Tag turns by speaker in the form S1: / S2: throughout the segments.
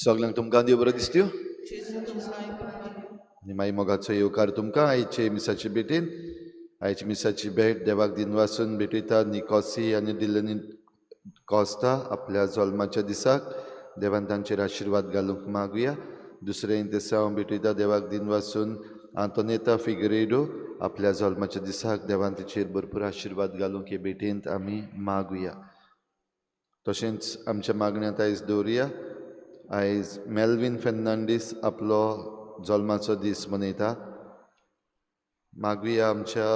S1: सगळ्यांक तुमकां देव बरो दिसत्यो आनी मागीर मोगाचो येवकार तुमकां आयचे मिसाची भेटीन आयची मिसाची भेट देवाक दिन वासून भेटयता निकोसी आनी डिलनी कॉस्ता आपल्या जल्माच्या दिसाक देवान तांचेर आशिर्वाद घालूंक मागुया. दुसरें दिसा हांव भेटयता देवाक दिन वासून आंतोनेता फिगरेडो आपल्या जल्माच्या दिसाक देवान तिचेर भरपूर आशिर्वाद घालूंक हे भेटेंत आमी मागुया. तशेंच आमच्या मागण्यांत आयज दवरुया. आयज मेल्विन फेर्नांडीस आपलो जल्माचो दीस मनयता. मागुया आमच्या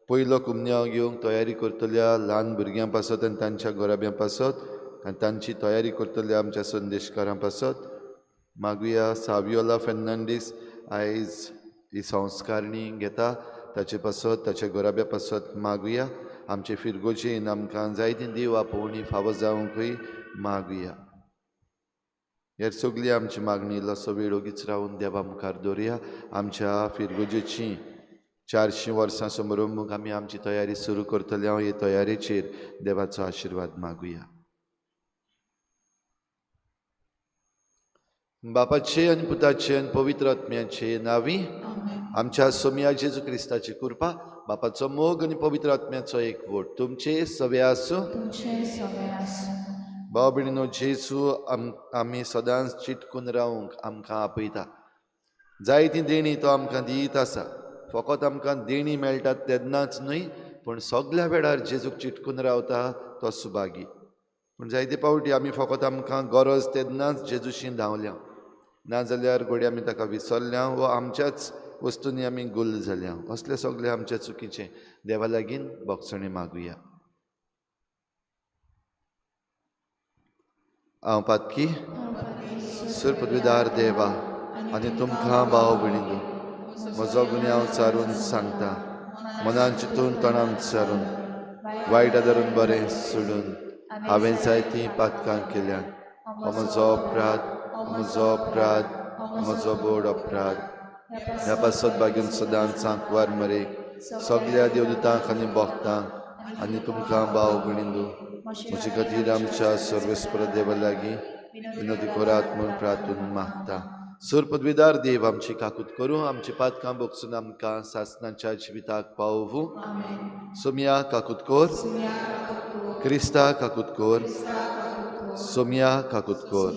S1: पयलो कुमन्यांव घेवंक तयारी करतल्या ल्हान भुरग्यां पासत आनी तांच्या गोराब्यां पासत आनी तांची तयारी करतल्या आमच्या संदेशकारां पासत. मागुया सावियोला फेर्नांडीस आयज ही संस्कारणी घेता ताचे पासत ताच्या गोराब्या पासत मागुया. आमचे फिरगोजेन आमकां जायतीं देव आपोवणी फावो जावंकूय मागुया. हेर सगळी आमची मागणी इल्लोसो वेळ ओगीच रावन देवा मुखार दवरुया. आमच्या फिरगोजेची 400 वर्सां समारंभाक आमी आमची तयारी सुरू करतले. हांव हे तयारेचेर देवाचो आशिर्वाद मागुया. बापाचे आनी पुताचे आनी पवित्र आत्म्याचे नांवी आमच्या सोम्या जेजू क्रिस्ताची कृपा बापाचो मोग आनी पवित्र आत्म्याचो एकवट तुमचे सवे आसूं. भाव भयणीनो, जेजू आमी सदांच चिटकून रावंक आमकां आपयता. जायतीं देणी तो आमकां दीत आसा. फकत आमकां देणी मेळटात तेन्नाच न्हय पूण सगळ्या वेळार जेजूक चिटकून रावता तो सुभागी. पूण जायते फावटी आमी फकत आमकां गरज तेन्नाच जेजूशी धांवल्या, नाजाल्यार घोडी आमी ताका विसरल्या वा आमच्याच वस्तूंनी आमी गुल्ल जाल्या. असलें सगळें आमचें चुकीचें. देवा लागीं बोगसणे मागुया. हांव पातकी सुर पदवीदार देवा आनी तुमकां भाव भयणीनो, म्हजो गुन्यांव हांव चारून सांगता. मनान चिंतून तोंडान विचारून वायट धरून बरें सोडून हांवें जायतीं पातकां केल्यात. हो म्हजो अपराध, म्हजो बोड अपराध. ह्या पासत बागेन सदांच सांकवार मरेक सगळ्या देवदूतांक आनी भक्तांक आनी तुमकां भाव भयणीनो, म्हजे खातीर आमच्या सर्वेस्पर देवा लागीं विनोदी करात म्हूण प्रार्थून मागता. सुर पदवीदार देव आमची काकूत करूं, आमची पातकां बोगसून आमकां सासणाच्या जिविताक पावूं. सोम्या काकूत कोर, क्रिस्ता काकूत कोर, सोम्या काकूत कोर.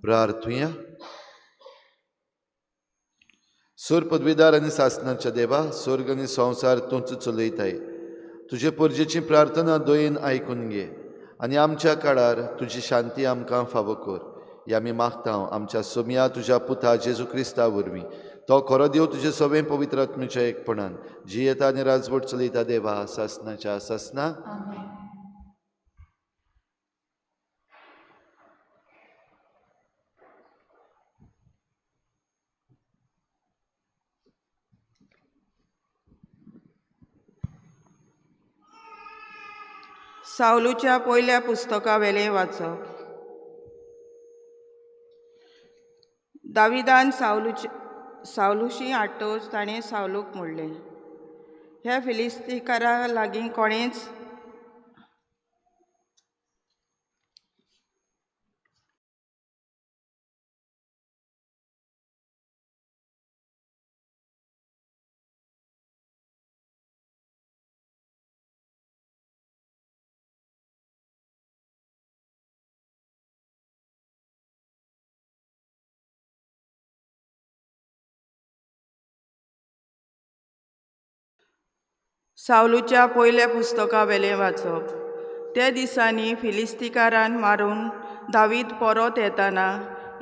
S1: प्रार्थुया. सुर पदवीदार आनी सासणाच्या देवा, स्वर्ग आनी संवसार तूंच चलयताय. तुजे परजेची प्रार्थना दोयेन आयकून घे आनी आमच्या काळार तुजी शांती आमकां फावो कर. हे आमी मागता आमच्या सोम्या तुज्या पुता जेजू क्रिस्ता वरवीं. तो खरो देव तुजे सगळें पवित्र आत्म्याच्या एकपणान जी येता आनी राजवट चलयता देवा सासणाच्या सासणा.
S2: सावलूच्या पयल्या पुस्तका वेलें वाचप. दाविदान सावलूशी आटोच ताणें सावलूक म्हणलें, ह्या फिलिस्तीकारा लागीं कोणेंच सावलूच्या पयल्या पुस्तका वेलें वाचप. त्या दिसांनी फिलिस्तीकारान मारून दावीद परत येताना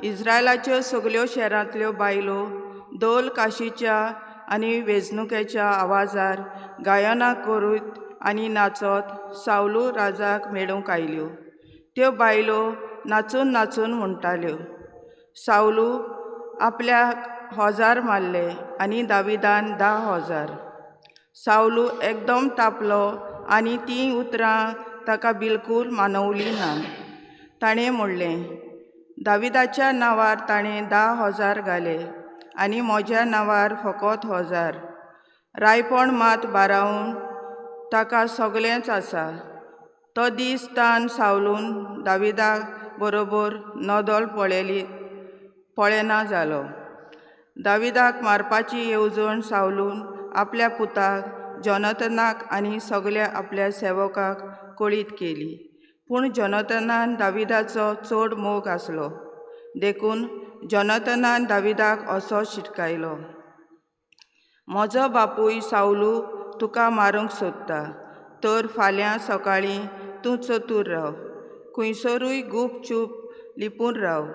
S2: इस्रायलाच्यो सगल्यो शेरांतल्यो बायलो दोल काशीच्या आनी वेंचणुकेच्या आवाजार गायनां करीत आनी नाचत सावलू राजाक मेळूंक आयल्यो. त्यो बायलो नाचून नाचून म्हणटाल्यो, सावलू आपल्याक 1000 मारले आनी दाविदान 10,000. सावलू एकदम तापलो आनी तीं उतरां ताका बिलकूल मानवलीं ना. ताणें म्हणलें, दाविदाच्या नांवार ताणें 10,000 घाले आनी म्हज्या नांवार फकत 1000. रायपण मात बारावून ताका सगळेंच आसा. तो दीस तान सावलून दाविदाक बरोबर नदल पळेना जालो. दाविदाक मारपाची येवजण सावलून आपल्या पुताक जोनाथनाक आनी सगल्या आपल्या सेवकाक कळीत केली. पूण जोनाथनान दाविदाचो चड मोग आसलो देखून जोनाथनान दाविदाक असो शिटकायलो, म्हजो बापूय सावलू तुका मारूंक सोदता, तर फाल्यां सकाळीं तूं चतूर राव, खंयसरूय गुपचूप लिपून राव,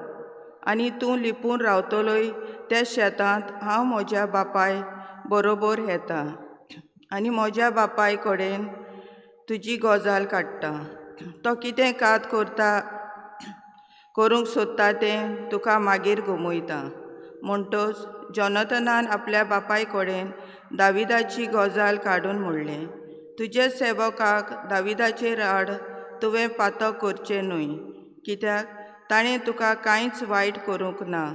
S2: आनी तूं लिपून रावतलोय त्या शेतांत हांव म्हज्या बापाय बरोबर येता आनी म्हज्या बापाय कडेन तुजी गजाल काडटा. तो कितें कात करूंक सोदता तें तुका मागीर गमयता. म्हणटच जोनाथनान आपल्या बापाय कडेन दाविदाची गजाल काडून म्हणलें, तुजे सेवकाक दाविदाचेर आड तुवें पातक करचें न्हय, कित्याक ताणें तुका कांयच वायट करूंक ना,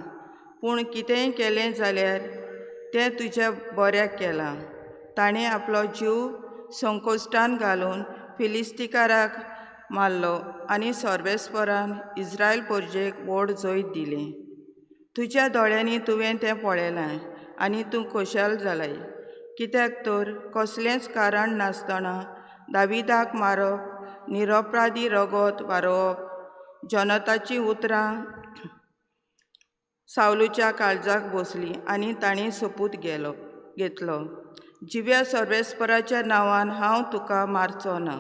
S2: पूण कितेंय केलें जाल्यार तें तुज्या बऱ्याक केलां. ताणें आपलो जीव संकोश्टान घालून फिलिस्तिकाराक मारलो आनी सर्वेस्परान इस्रायल परजेक व्हड जैत दिलें. तुज्या दोळ्यांनी तुवें तें पळयलां आनी तूं खोशाल जालाय, कित्याक तर कसलेंच कारण नासतना दाविदाक मारप, निरपराधी रगत वारोवप. जोनाथाची उतरां सावलूच्या काळजाक बसली आनी ताणें सोपूत घेतलो, जिव्या सर्वेस्पराच्या नांवान हांव तुका मारचो ना.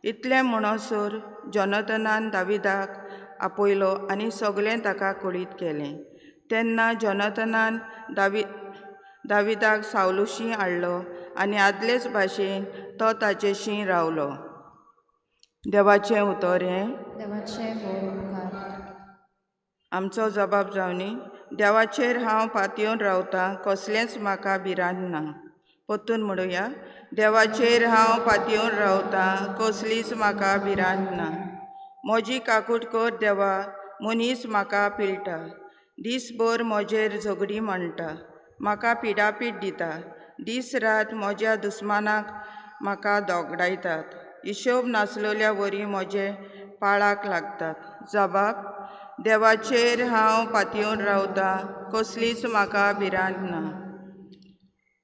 S2: इतलें म्हणसर जोनाथनान दाविदाक आपयलो आनी सगळें ताका कळीत केलें. तेन्ना जोनाथनान दाविदाक सावलूशी हाडलो आनी आदलेच भाशेन तो ताचेशी रावलो. देवाचें उतर हें. आमचो जबाब जावनी. देवाचेर हांव पातयेवन रावतां, कसलेंच म्हाका भिरांत ना. परतून म्हणुया, देवाचेर हांव पातयेवन रावतां, कसलीच म्हाका भिरांत ना. म्हजी काकूट कर देवा, मनीस म्हाका पिळटा, दीसभर म्हजेर झगडी मांडटा, म्हाका पिडापीट दिता. दीस रात म्हज्या दुस्मानाक म्हाका दोगडायतात, हिशोब नासलोल्या वरी म्हजे पाळाक लागतात. जबाब, देवाचेर हांव पातयेवन रावतां, कसलीच म्हाका भिरांत ना.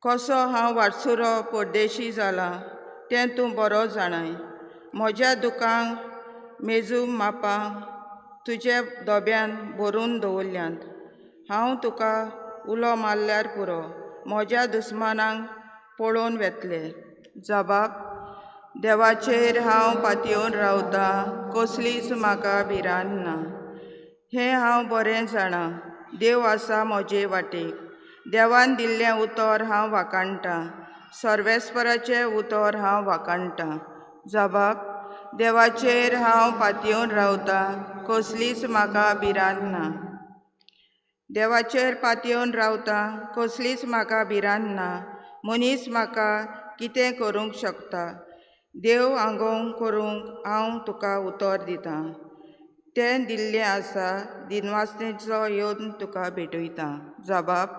S2: कसो हांव वाटसुरो परदेशी जालां तें तूं बरो जाणाय. म्हज्या दुखांक मेजू मापां तुजे दोब्यान भरून दवरल्यांत. हांव तुका उलो मारल्यार पुरो, म्हज्या दुस्मानांक पळोवन वेतले. जबाब, देवाचेर हांव पातयेवन रावतां, कसलीच म्हाका भिरांत ना. हें हांव बरें जाणां, देव आसा म्हजे वाटेक. देवान दिल्लें उतर हांव वाकाणटां, सर्वेस्पराचें उतर हांव वाकाणटां. जबाब, देवाचेर हांव पातयेवन रावतां, कसलीच म्हाका भिरांत ना. देवाचेर पातयेवन रावतां, कसलीच म्हाका भिरांत ना. मनीस म्हाका कितें करूंक शकता, देव आंगोव करूंक हांव तुका उतर दितां. तें दिल्लें आसा, दिनवासनेचो येवन तुका भेटयतां. जबाब,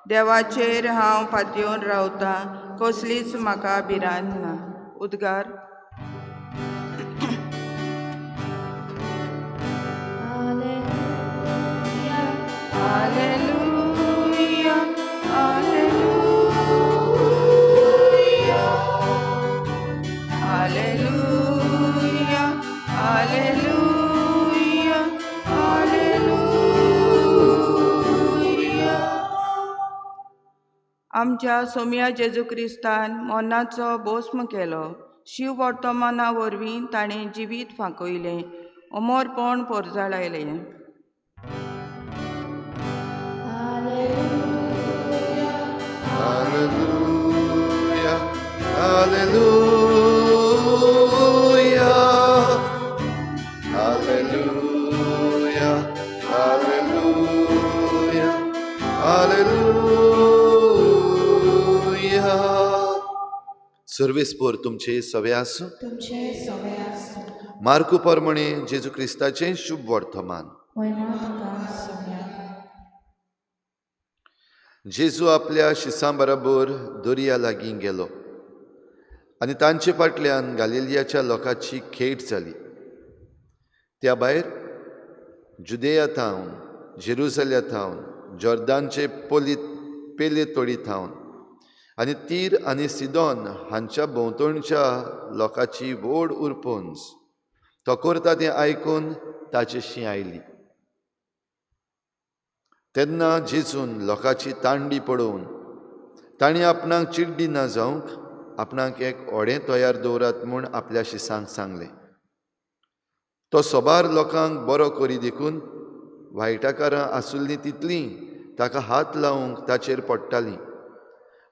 S2: देवाचेर हांव पातयेवन रावतां, कसलीच म्हाका भिरांत ना. उद्गार. Hallelujah, hallelujah, hallelujah, hallelujah, hallelujah. आमच्या सोम्या जेजू क्रिस्तान मरणाचो भस्म केलो. शिव वर्तमाना वरवीं ताणें जिवीत फांकयलें, अमरपण परजळायलें.
S1: Hallelujah, hallelujah, hallelujah, hallelujah, hallelujah. सर्वेस्पर तुमचे सवे आसूं. मार्कू परमणे जेजू क्रिस्ताचें शुभ वर्तमान. जेजू आपल्या शिसां बरोबर दर्या लागीं गेलो आनी तांचे फाटल्यान गालिलियाच्या लोकांची खेट जाली. त्या भायर जुदेया थावन जेरुसल्या थावन जॉर्दानचे पेले तोडी थावन आनी तीर आनी सिदोन हांच्या भोंवतणच्या लोकांची व्हड उरपूंज तो करता तें आयकून ताची शीं आयली. तेन्ना जेजून लोकांची तांडी पळोवन तांणी आपणाक चिड्डी ना जावंक आपणाक एक व्हडें तयार दवरात म्हूण आपल्या शिसांक सांगलें. तो सोबार लोकांक बरो करी देखून वायटाकारां आसुल्लीं तितलीं ताका हात लावंक ताचेर पडटालीं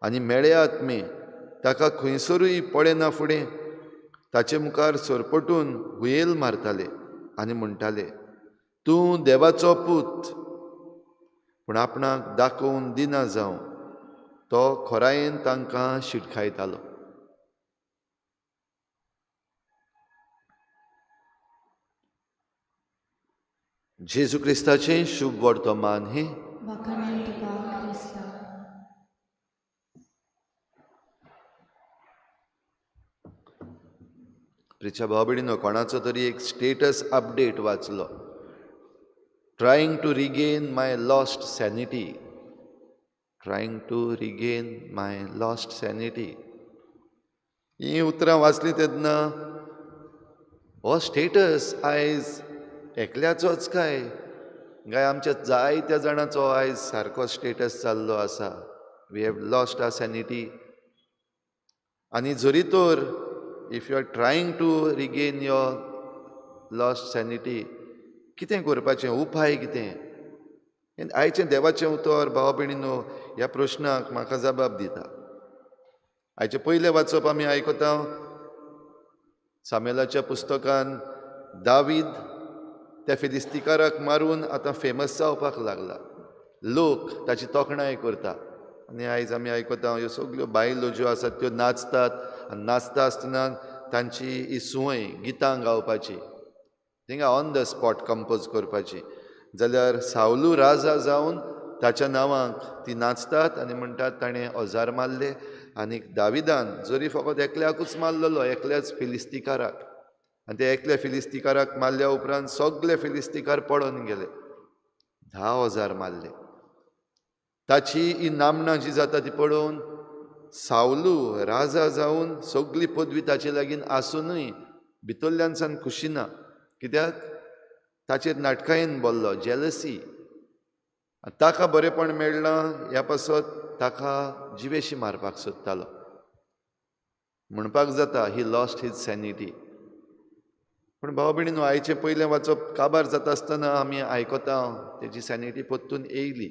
S1: आनी मेळे आत्मे ताका खंयसरूय पडेना फुडें ताचे मुखार सरपटून हुयेल मारताले आनी म्हणटाले, तूं देवाचो पूत. पूण आपणाक दाखोवन दिना जावं तो खोरायेन तांकां शिटकायतालो. जेजू क्रिस्ताचें शुभ वर्तमान हें
S3: वखणां तुका क्रिस्ता.
S1: प्रिच्या भाव भयणीनो, कोणाचो तरी एक स्टेटस अपडेट वाचलो. Trying to regain my lost sanity. Trying to regain my lost sanity. ही उतरां वाचलीं तेन्ना हो स्टेटस आयज एकल्याचोच काय आमच्या जायत्या जाणांचो आयज सारको स्टेटस जाल्लो आसा. We have lost our sanity. आनी जरी तर if you are trying to regain your lost sanity, कितें करपाचें, उपाय कितें? आयचें देवाचें उतर भाव भयणीनो ह्या प्रश्नाक म्हाका जबाब दिता. आयचें पयलें वाचप आमी आयकता सामुएलाच्या पुस्तकान दावीद त्या फिलिस्तिकाराक मारून आतां फेमस जावपाक लागला. लोक ताची तोखणाय करता आनी आयज आमी आयकता ह्यो सगल्यो बायलो ज्यो आसात त्यो नाचतात आनी नाचता आसतना तांची ही सुवय गितां गावपाची, थिंगा ऑन द स्पॉट कंपोज करपाची. जाल्यार सावलू राजा जावन ताच्या नांवाक ती नाचतात आनी म्हणटात ताणें ओजार मारले. आनी दाविदान जरी फकत एकल्याकूच मारलेलो, एकल्याच फिलिस्तिकाराक, आनी ते एकल्या फिलिस्तिकाराक मारल्या उपरांत सगळे फिलिस्तिकार पडून गेले. 10,000 मारले. ताची ही नामणां जी जाता ती पळोवन सावलू राजा जावन सगळी पदवी ताचे लागीं आसुनूय भितरल्यान सावन खुशी ना. कित्याक ताचेर नाटकायेन बोल्लो, जेलसी. ताका बरेंपण मेळ्ळां ह्या पासत ताका जिवेशी मारपाक सोदतालो. म्हणपाक जाता ही लॉस्ट हीज सॅनिटी. पूण भाव भयणीनो, आयचें पयलें वाचप काबार जाता आसतना आमी आयकता तेजी सॅनिटी परतून येयली.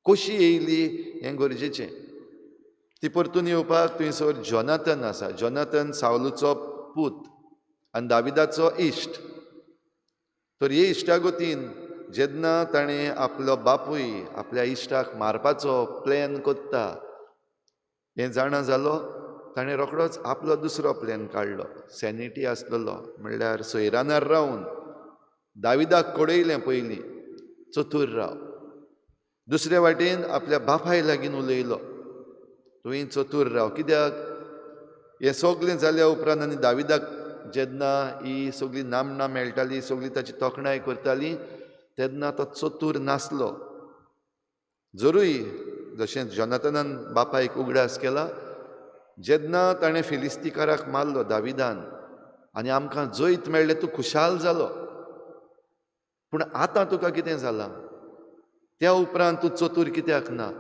S1: कशी येयली हें गरजेचें. ती परतून येवपाक थंयसर जोनाथन आसा. जोनाथन सावलूचो पूत आनी दाविदाचो इश्ट. तर हे इश्टा गोतीन जेन्ना ताणें आपलो बापूय आपल्या इश्टाक मारपाचो प्लॅन कोत्ता हें जाणा जालो, ताणें रोखडोच आपलो दुसरो प्लॅन काडलो. सॅनिटी आसलेलो म्हणल्यार सोयरानार रावन दाविदाक कळयलें पयलीं चतूर राव. दुसरे वाटेन आपल्या बापाय लागीं उलयलो, तुवें चतूर राव. कित्याक हें सगलें जाल्या उपरांत आनी दाविदाक जेन्ना ही सगळीं नामणां मेळटालीं, सगळीं ताची तोखणाय करतालीं, तेन्ना तो चतूर नासलो. जरूय जशें जोनाथनान बापायक उगडास केला, जेन्ना ताणें फिलिस्तिकाराक मारलो दाविदान आनी आमकां जैत मेळ्ळें, तूं खुशाल जालो. पूण आतां तुका कितें जालां? त्या उपरांत तूं चतूर कित्याक ना?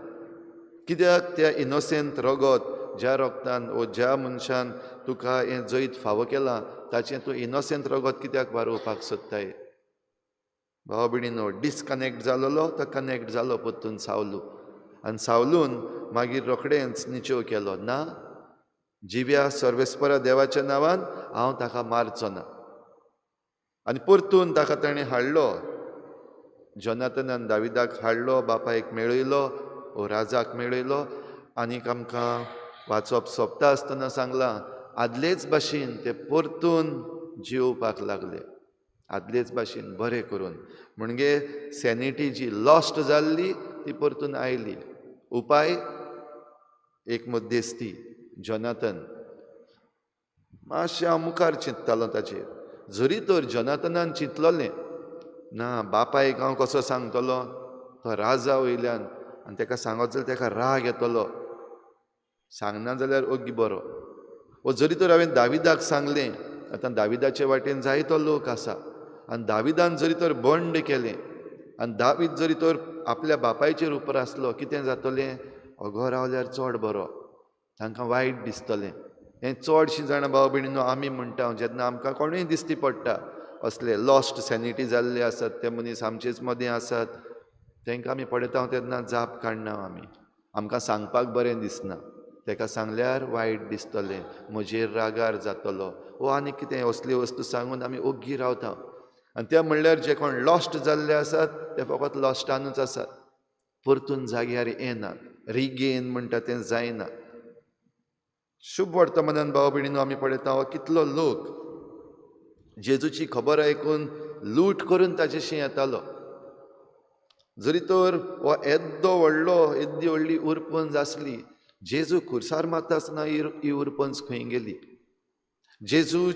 S1: कित्याक त्या इनोसेंट रगत ज्या रोगतान वो ज्या मनशान तुका हें जैत फावो केलां ताचें तूं इनोसेंट रगत कित्याक वारोवपाक सोदताय? भाव भयणीनो, डिस्कनेक्ट जालोलो तो कनेक्ट जालो परतून सावलू. आनी सावलून मागीर रोखडेंच निचेव केलो, ना, जिव्या सर्वेस्परा देवाच्या नांवान हांव ताका मारचो ना. आनी परतून ताका ताणें हाडलो. जोनाथनान दाविदाक हाडलो, बापायक मेळयलो, वो राजाक मेळयलो. आनीक आमकां वाचप सोंपता आसतना सांगलां, आदलेच भाशेन ते परतून जिवपाक लागले. आदलेच भाशेन बरें करून. म्हणजे सॅनिटी जी लॉस्ट जाल्ली ती परतून आयली. उपाय एक मध्यस्ती जोनाथन. मातशें हांव मुखार चिंततालो ताचेर. जरी तर जोनाथनान चिंतलोलें ना बापायक हांव कसो सांगतलो, तो राजा वयल्यान, आनी ताका सांगत जाल्यार ताका राग येतलो, सांगना जाल्यार ओग्गी बरो. वो जरी तर हांवें दाविदाक सांगलें, आतां दाविदाचे वाटेन जायतो लोक आसा, आनी दाविदान जरी तर बंड केलें, आनी दावीद जरी तर आपल्या बापायचेर उपर आसलो, कितें जातलें? ओगो रावल्यार चड बरो, तांकां वायट दिसतलें. हें चडशीं जाणां भाव भयणीनो आमी म्हणटा, जेन्ना आमकां कोणूय दिश्टी पडटा असले लॉस्ट सॅनिटी जाल्ले आसात, ते मनीस आमचेच मदें आसात, तांकां आमी पळयता तेन्ना जाप काडना आमी, आमकां सांगपाक बरें दिसना. ताका सांगल्यार वायट दिसतलें, म्हजेर रागार जातलो, वो आनी कितें असली वस्तू सांगून आमी ओग्गी रावता. आनी ते म्हणल्यार जे कोण लॉस्ट जाल्ले आसात ते फकत लॉस्टानूच आसात, परतून जाग्यार येनात, रिगेन म्हणटा तें जायना. शुभ वर्तमानान भाव भयणीनो आमी पळयता हो कितलो लोक जेजूची खबर आयकून लूट करून ताचेशी येतालो. जरी तर हो येद्दो येद्दी व्हडली उरपंज आसली, जेजू खुर्सार मारता आसतना ही उरपंज खंय गेली? जेजू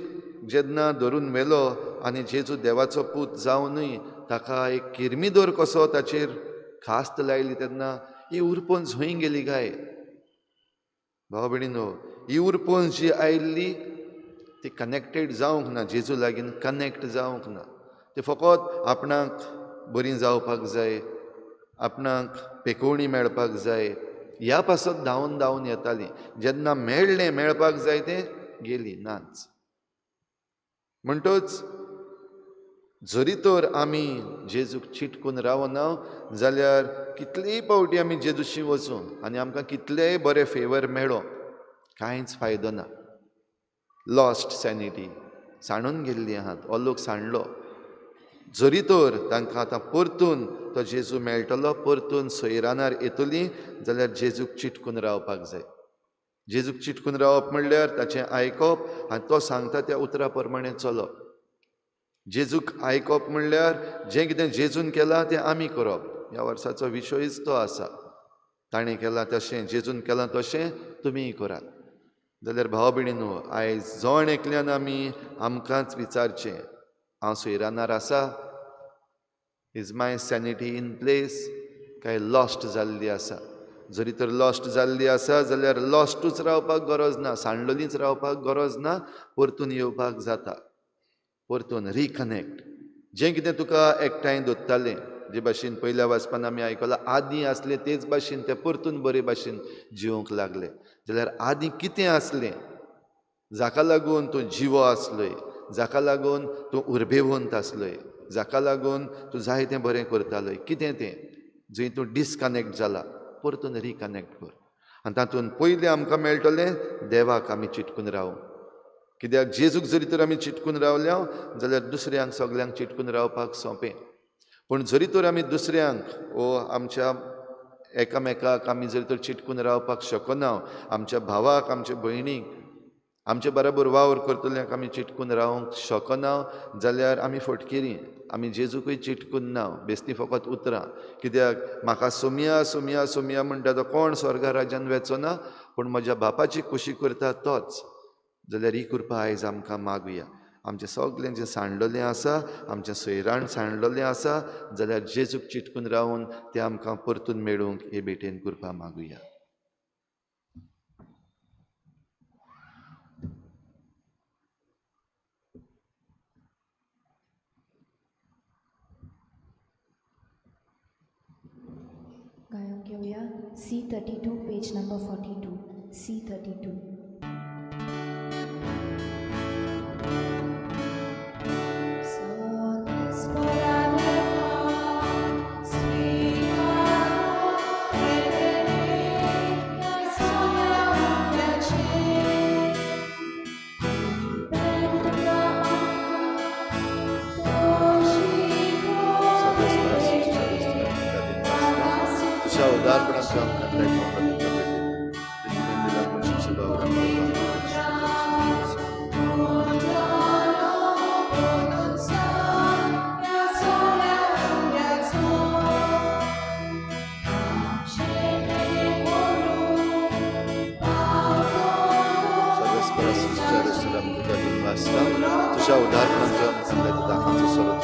S1: जेन्ना धरून व्हेलो आनी जेजू देवाचो पूत जावनूय ताका एक किरमीदोर कसो ताचेर खास्त लायली, तेन्ना ही उरपंज खंय गेली काय? भाव भयणीनो, ही उरपंज जी आयिल्ली ती कनेक्टेड जावंक ना, जेजू लागीं कनेक्ट जावंक ना. ते फकत आपणाक बरी जावपाक जाय, आपणाक पेकोवणी मेळपाक जाय, ह्या पासत धांवन धांवन येताली. जेन्ना मेळपाक जाय तें गेली नाच. म्हणटच जरी तर आमी जेजूक चिटकून रावना जाल्यार कितलेय फावटी आमी जेजूशी वचूं आनी आमकां कितलेय बरे फेवर मेळो, कांयच फायदो ना. लॉस्ट सॅनिटी सांडून गेल्ली आहात, हो लोक सांडलो. जरी तर तांकां आतां परतून तो जेजू मेळटलो, परतून सोयरानार येतली, जाल्यार जेजूक चिटकून रावपाक जाय. जेजूक चिटकून रावप म्हणल्यार ताचें आयकप आनी तो सांगता त्या उतरा प्रमाणें चलप. जेजूक आयकप म्हणल्यार जें कितें जेजून केलां तें आमी करप. ह्या वर्साचो विशयच तो आसा, ताणें केलां तशें, जेजून केलां तशें तुमीय करात. जाल्यार भाव भयणीनो, आयज जण एकल्यान आमी आमकांच विचारचें, हांव सोयरानार आसा? Is my sanity in place, काय लॉस्ट जाल्ली आसा? जरी तर लॉस्ट जाल्ली आसा जाल्यार लॉस्टूच रावपाक गरज ना, सांडलोलींच रावपाक गरज ना, परतून येवपाक जाता. परतून रिकनेक्ट. जें कितें तुका एकठांय दवरतालें, जे भाशेन पयल्या वाचपान आमी आयकलां, आदीं आसलें तेच भाशेन तें परतून बरे भाशेन जिवंक लागलें. जाल्यार आदीं कितें आसलें जाका लागून तूं जिवो आसलोय, जाका लागून तूं उर्बेवंत आसलोय, जाका लागून तूं जायतें बरें करतालोय, कितें तें जंय तूं डिस्कनेक्ट जाला, परतून रिकनेक्ट कर. आनी तातूंत पयलें आमकां मेळटलें देवाक आमी चिटकून रावूं. कित्याक जेजूक जरी तर आमी चिटकून रावल्या जाल्यार दुसऱ्यांक सगल्यांक चिटकून रावपाक सोंपें. पूण जरी तर आमी दुसऱ्यांक वो आमच्या एकामेकाक आमी जरी तर चिटकून रावपाक शकना, आमच्या भावाक, आमच्या भयणीक, आमचे बरोबर वावर करतल्यांक आमी चिटकून रावंक शकना, जाल्यार आमी फटकेरीं. आमी जेजूकय चिटकून ना, बेश्टी फकत उतरां. कित्याक म्हाका सोमया सोमया सोमया म्हणटा तो कोण स्वर्गा राज्यान वेचना, पूण म्हज्या बापाची खुशी करता तोच. जाल्यार ही कृपा आयज आमकां मागुया. आमचें सगळें जें सांडलोलें आसा, आमचें सोयराण सांडलोलें आसा, जाल्यार जेजूक चिटकून रावून तें आमकां परतून मेळूंक हे भेटेन कृपा मागुया.
S3: गायक घेऊया C32, पेज नंबर 42. C32. तुझ्या उदाहरणांच्या दाखांचं स्वरूप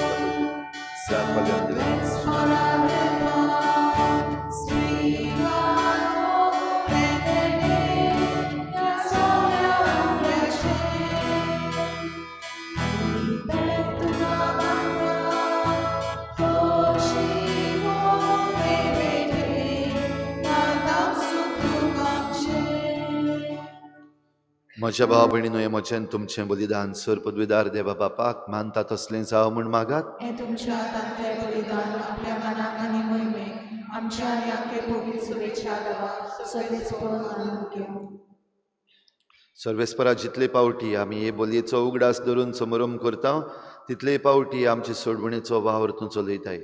S1: म्हज्या भाव भयणीनो, हे म्हजें तुमचें बलिदान सर पदवीदार देवा बापाक मानता तसलें जावं म्हूण मागात.
S4: हे तुमच्या तांतले बलिदान आपल्या मनाक आनी मोहिमेक आमच्या आनी आख्खे पवित्र सभेच्या आदाराक सर्वेस्पर मानून घेवं.
S1: सर्वेस्परा जितले पावटी आमी हे बलयेचो उगडास धरून समारंभ करता, तितले पावटी आमचे सोडवणेचो वावर तूं चलयताय.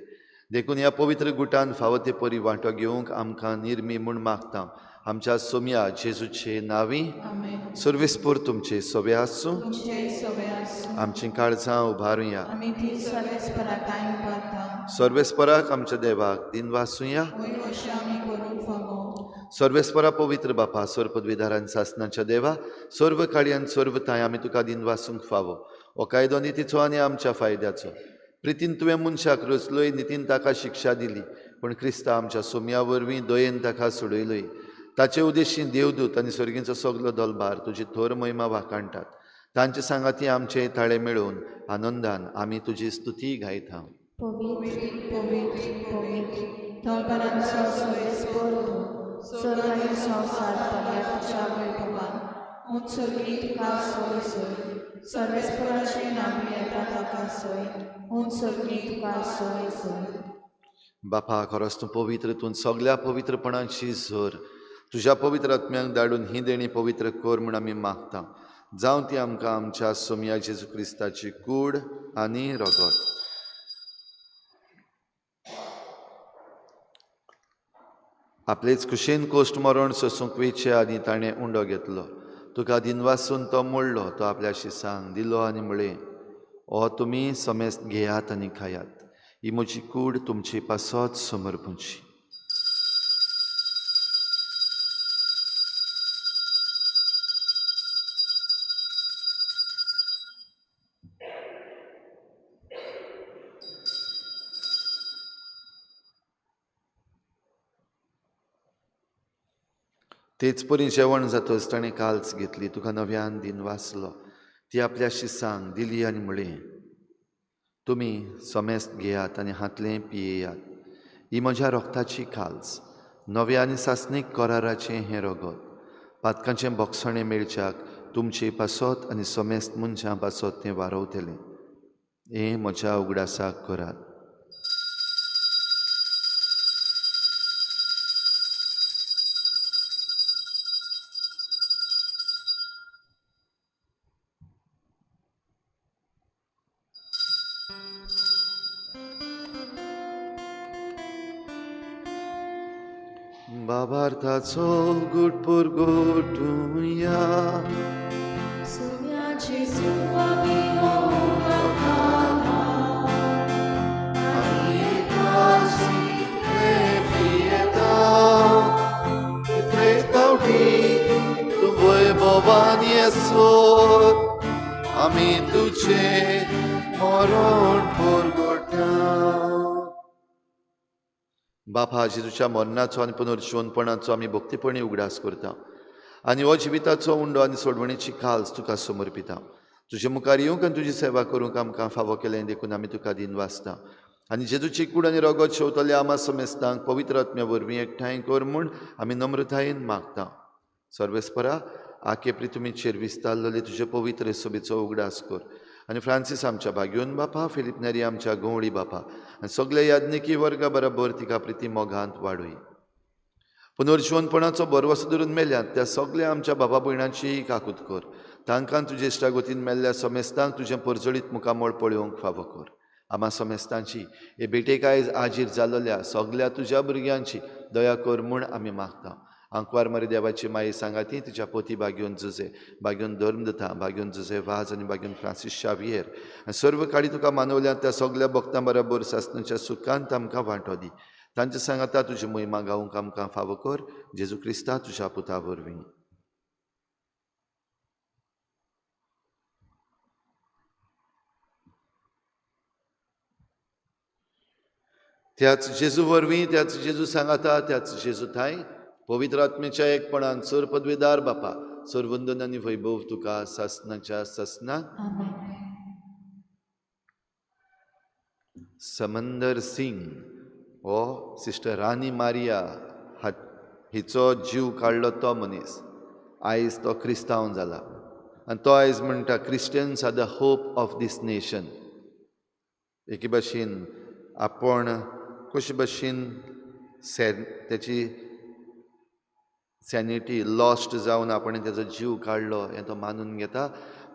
S1: देखून ह्या पवित्र गुटान फावो ते परी वांटो घेवंक आमकां निर्मी म्हूण मागता. आमच्या सोम्या जेजूचे नांवी
S4: आमेन.
S1: सर्वेस्पर तुमचे सोबे आसूं.
S4: तुमचे सगळे आसूं.
S1: आमची काळजां उबारुया.
S4: आमी ती सर्वेस्पराताय उबारता.
S1: सर्वेस्पराक आमच्या देवाक दिन वासूया.
S4: वयर अशें आमी करूंक फावो.
S1: सर्वेस्परा पवित्र बापा, सर पदवीदारान सासनाच्या देवा, सर्व काळयान सर्व ताय आमी तुका दिन वासूंक फावो. हो कायदो नितीचो आनी आमच्या फायद्याचो. प्रितीन तुवें मनशाक रचलोय, नितीन ताका शिक्षा दिली, पण क्रिस्ता आमच्या सोम्या वरवीं दयेन ताका सोडयलोय. ताचे उद्देशीं देवदूत आनी सर्गींचो सगलो दलबार तुजी थोर महिमा वाखाणटात. तांचे सांगाती आमचे ताळे मेळोवन आनंदान आमी तुजी स्तुती गायता.
S3: पवित्र
S4: पवित्र पवित्र दळबरांचो सर्वेस्पर तूं, स्वर्ग आनी संवसार पर्यंतच्या वैभवान उत्सर्गी तुका सोय सोय. सर्वेस्पराचे नांवी येता ताका सोय, उत्सर्गी तुका सोय सोय.
S1: बापा, खरोच तूं पवित्र, तूं सगल्या पवित्रपणाची झर तुज्या पवित्र आत्म्याक धाडून ही देणी पवित्र कर म्हूण आमी मागता. जावं ती आमकां आमच्या सोम्या जेजू क्रिस्ताची कूड आनी रगत. आपलेच कुशेन कोश्ट मरण सोसूंक वेचे आनी ताणें उंडो घेतलो. तुका दिन वासून तो मोडलो. तो आपल्याशी सांग दिलो आनी म्हळें, हो तुमी समेस्त घेयात आनी खायात. ही म्हजी कूड तुमची पासत समर्पूंची. तेच परी जेवण जातच ताणें काल्स घेतली. तुका नव्यान दिन वासलो. ती आपल्याशी सांग दिली आनी म्हळें, तुमी समेस्त घेयात आनी हातलें पियेयात. ही म्हज्या रोगताची काल्स, नव्या आनी सासणीक कराराचें हें रगत. पातकांचें बोगसणें मेळच्याक तुमची पासत आनी समेस्त मनशां पासत तें वारवतलें. हें म्हज्या उगडासाक करात. बाबार्थाचो गुटपूर गोठुया.
S4: सोम्याची सुवाळी होऊन नाका.
S1: आनी काशीतले पियेता, कितलेच पावटी तूं वैभवान येसोर, आमी तुजें मरण परगटा. बापा, जेजूच्या मरणाचो आनी पुनर्जीवनपणाचो आमी भक्तीपणी उगडास करता आनी हो जिविताचो उंडो आनी सोडवणेची काल्स तुका समर्पिता. तुजे मुखार येवंक आनी तुजी सेवा करूंक आमकां फावो केलें देखून आमी तुका दिन वाचता. आनी जेजूची कूड आनी रगत शेवतले आमा समेस्तांक पवित्र आत्म्या वरवीं एकठांय कर म्हूण आमी नम्रतायेन मागता. सर्वेस्परा, आखे प्रितुमीचेर विस्तारलेले तुजे पवित्र सभेचो उगडास कर. आनी फ्रांसीस आमच्या भाग्योन बापा, फिलीप नेरी आमच्या गवळी बापा आनी सगळे याज्ञिकी वर्गा बरोबर तिका प्रिती मोगांत वाडूय. पुनर्जीवनपणाचो बरवसो धरून मेल्यात त्या सगळ्या आमच्या बाबा भयणांची काकूत कर. तांकां तुजे इश्टागोतीन मेल्ल्या समेस्तांक तुजें परजळीत मुखामळ पळोवंक फावो कर. आमा समेस्तांची हे भेटेक आयज आजीर जाल्ल्या सगळ्या तुज्या भुरग्यांची दया कर म्हूण आमी मागता. आंकवार मरे देवाची माई सांगाती तिच्या पोती बाग्योन जुजे, बाग्योन धर्मदता, बाग्योन जुजे वाज आनी बाग्योन फ्रांसीस शावियर आनी सर्व काळी तुका मानवल्या त्या सगळ्या भक्तां बरोबर सासणाच्या सुखांत आमकां वांटो दी. तांचे सांगाता तुजी महिमा गावंक आमकां फावो कर. जेजू क्रिस्ता तुज्या पुता वरवीं. त्याच जेजू वरवीं त्याच जेजू सांगाता त्याच जेजू थंय पवित्र आत्मेच्या एकपणान सर पदवीदार बापा सर वंदन आनी वैभव तुका ससनाच्या ससना.
S3: आमेन.
S1: समंदर सिंग हो सिस्टर रानी मारिया हिचो जीव काडलो तो मनीस आयज तो क्रिस्तांव जाला आनी तो आयज म्हणटा क्रिस्टियन्स are the hope of these nation. एके भाशेन आपण कशे भाशेन त्याची सॅनिटी लॉस्ट जावन आपण तेजो जीव काडलो हें तो मानून घेता.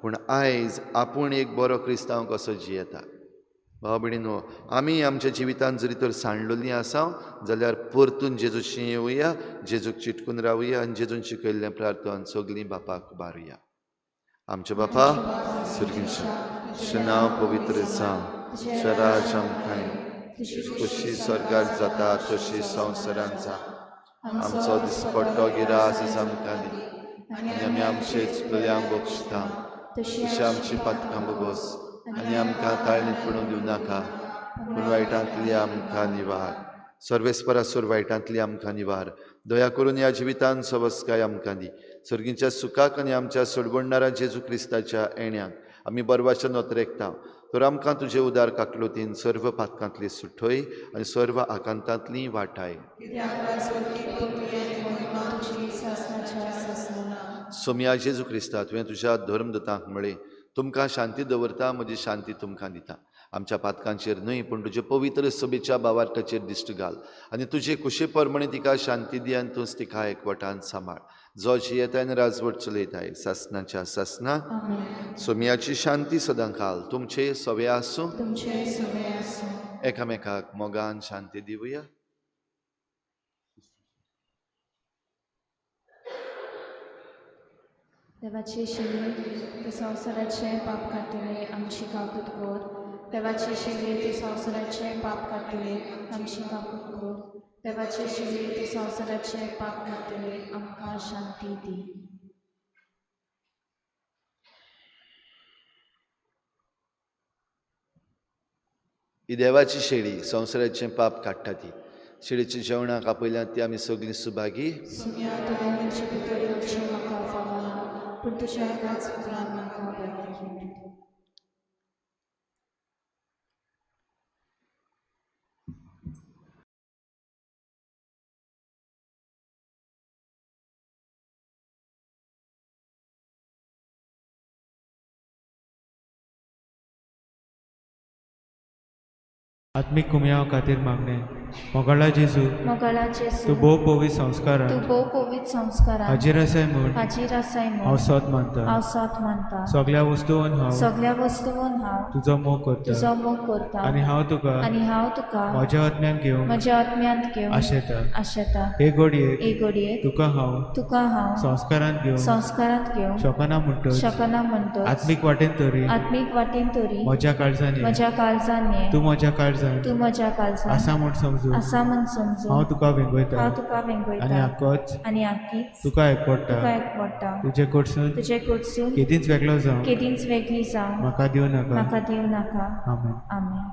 S1: पूण आयज आपूण एक बरो क्रिस्तांव कसो जियेता. भाव भयणीनो, आमी आमच्या जिवितांत जरी तर सांडलोलीं आसा जाल्यार परतून जेजूची येवया, जेजूक चिटकून रावया आनी जेजून शिकयल्लें प्रार्थन सगलीं बापाक उबारुया. आमचे बापा सुर्गीच्या नांव पवित्र जावं, शराज आमकां कशी स्वर्गाक जाता तशी संवसारांत जा. आमचो दिसपट्टो गिरास आमकां दी आनी आमी आमचे चुकल्यांक बक्षिता तशी आमची पातकां बगोस आनी आमकां ताळणीत पडूंक दिवं नाका पूण वायटांतली आमकां निवार. सर्वेस्परासोर वायटांतली आमकां निवार. दया करून ह्या जिवितांत सवस्काय आमकां दी. सर्गीच्या सुखाक आनी आमच्या सोडवणणाऱ्या जेजू क्रिस्ताच्या येण्याक आमी बरवाचन नोतरेकता. तर आमकां तुजे उदार काकलुतीन सर्व पातकांतली सुटय आनी सर्व आकांतांतली वाटाय. सोम्या जेजू क्रिस्ता तुवें तुज्या धर्मदतांक म्हळें तुमकां शांती दवरता म्हजी शांती तुमकां दिता. आमच्या पातकांचेर न्हय पूण तुजे पवित्र सभेच्या भावार्थाचेर दिश्ट घाल आनी तुजे कुशे परमणे तिका शांती दी आनी तूंच तिका एकवटान सांबाळ. जो जियेताय आनी राजवट चलयताय ससनाच्या ससना. सोम्याची शांती सदां घाल तुमचे सवे आसूं. एकामेकाक मोगान शांती दिवया.
S3: देवाचे शिवे ते संवसाराचे पाप काडटले आमची काकूत कर. देवाचे शिवे ते संवसाराचे पाप काडटले आमची काकूत कर. देवाचे शिवे ते संवसाराचे पाप काडटले आमकां शांती दी.
S1: ही देवाची शेळी संवसाराचें पाप काडटा ती. शेळीच्या जेवणाक आपयल्यात ती आमी सगळीं सुभागी.
S3: पूण तुज्या एकाच पुत्रान म्हाका बरें केलें.
S5: आत्मीक कुमयाव खातीर मागणे. मोगाळा जेजू तूं भोव पवित्र संस्कारान हाजीर आसाय म्हूण हांव सत मानता. सगळ्या वस्तूंवन हांव तुजो मोग करता आनी हांव तुका म्हज्या आत्म्यांत घेवन आशेता. हे घडयेक तुका हांव संस्कारांत घेवन शकना म्हणटच आत्मीक वाटेन तरी म्हज्या काळजांनी तूं म्हज्या काळजांत आसा म्हूण समजून हांव तुका वेंगयता आनी आख्खीच तुका एकवटा. तुजे कडसून केदींच वेगळी जावं म्हाका दिवं नाका. आमेन.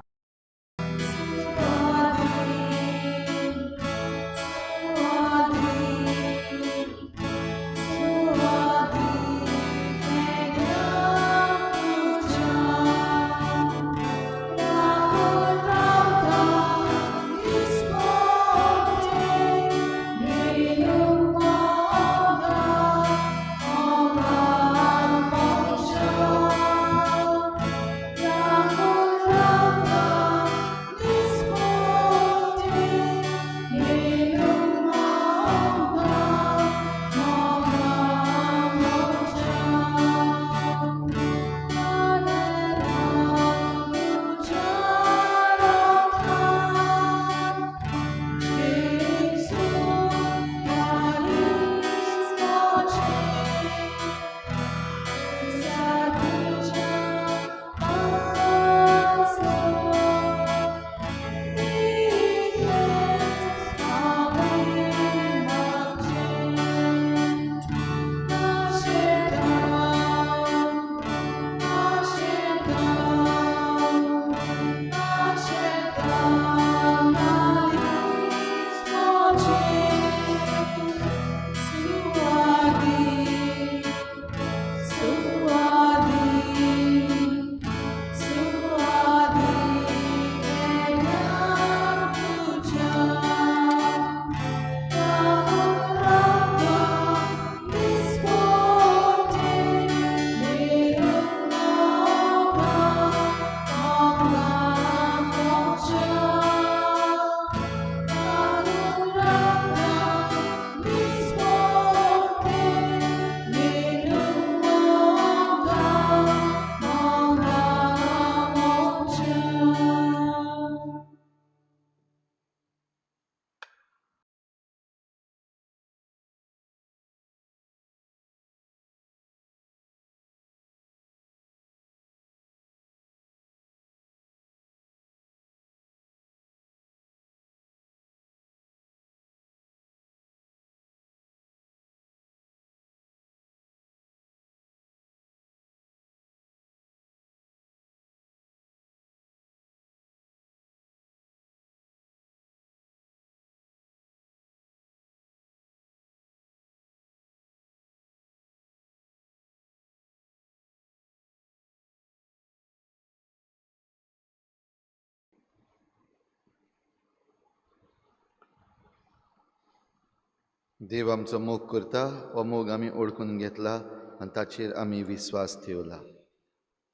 S1: देव आमचो मोग करता हो मोग आमी ओळखून घेतला आनी ताचेर आमी विस्वास ठेवला.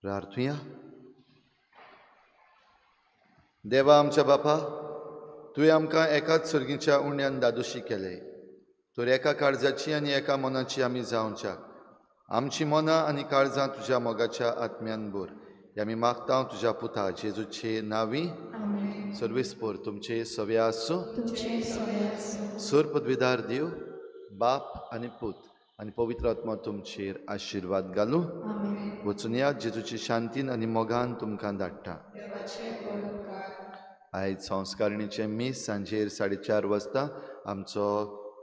S1: प्रार्थुया. देवा आमच्या बापा, तुवें आमकां एकाच सर्गीच्या उंड्यान दादोशी केले. तर एका काळजाची आनी एका मनाची आमी जावच्याक आमची मनां आनी काळजां तुज्या मोगाच्या आत्म्यान भर. आमी मागता तुज्या पुता जेजूचे नांवी. सर्वेस्पोर तुमचे सवे आसूं. सर पदवीदार देव बाप आनी पूत आनी पवित्र आत्मा तुमचेर आशिर्वाद घालूं. वचून या जेजूची शांतीन आनी मोगान तुमकां धाडटा. आयज संस्कारणीचे मीस सांजेर 4:30 वाजता आमचो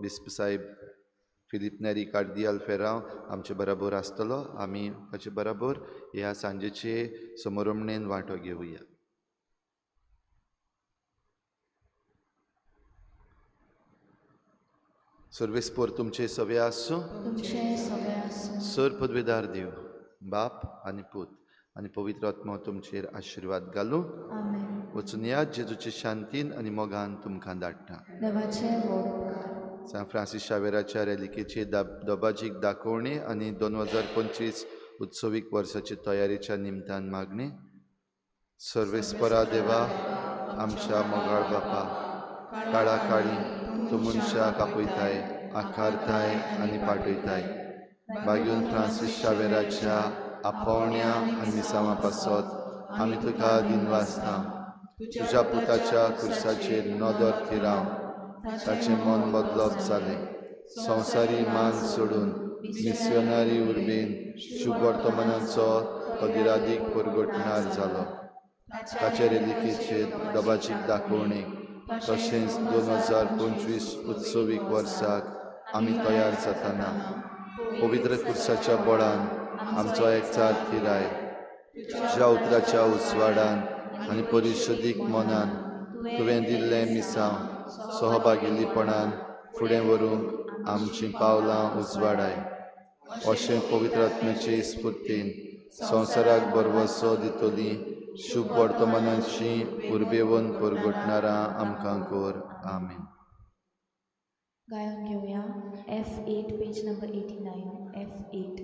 S1: बिस्प साहेब फिलीप नेरी कार्दियल फेरांव आमचे बरोबर आसतलो. आमी ताचे बरोबर ह्या सांजेचे समारंभणेन वांटो घेवया. सर्वेस्पोर तुमचे सवे आसूं. सर पदवीदार देव बाप आनी पूत आनी पवित्र आत्मा तुमचेर आशिर्वाद घालूं. वचून या जेजूचे शांतीन आनी मोगान तुमकां धाडटा. सान फ्रांसीस शावेराच्या रेलिकेचे दोबाजीक दाखोवणी आनी 2025 उत्सवीक वर्साचे तयारेच्या निमतान मागणे. सर्वेस्परा देवा आमच्या मोगाळ बापा, काळा काळी तूं मनशाक आपयताय, आकारताय आनी पाटयताय. बागेवन फ्रांसीस शावेराच्या आपोवण्या आनी विसावा पासत आमी तुका दिनवासता. तुज्या पुताच्या कुर्साचेर नदर थिराव ताचें मन बदलप जालें. संवसारी मान सोडून मिस्योनारी उर्बेन शुभ वर्तमानाचो तो गिरादीक परगटणार जालो. ताचे रेलिकेचे दोबाजीक दाखोवणेक तशेंच 2025 उत्सवीक वर्साक आमी तयार जातना पवित्र कुर्साच्या बळान आमचो एकचार थिराय. तुज्या उतराच्या उजवाडान आनी परिशदीक मनान तुवें दिल्लें मिसांव सहभागिलीपणान फुडें व्हरूंक आमचीं पावलां उजवाडाय. अशें पवित्र आत्म्याचे स्फुर्तीन संवसाराक बरवसो दितली शुभ वर्तमानाची उर्बेवन परगटणारां आमकां कर. आमीन.
S3: गायन घेऊया F8 पेज नंबर 89 F8.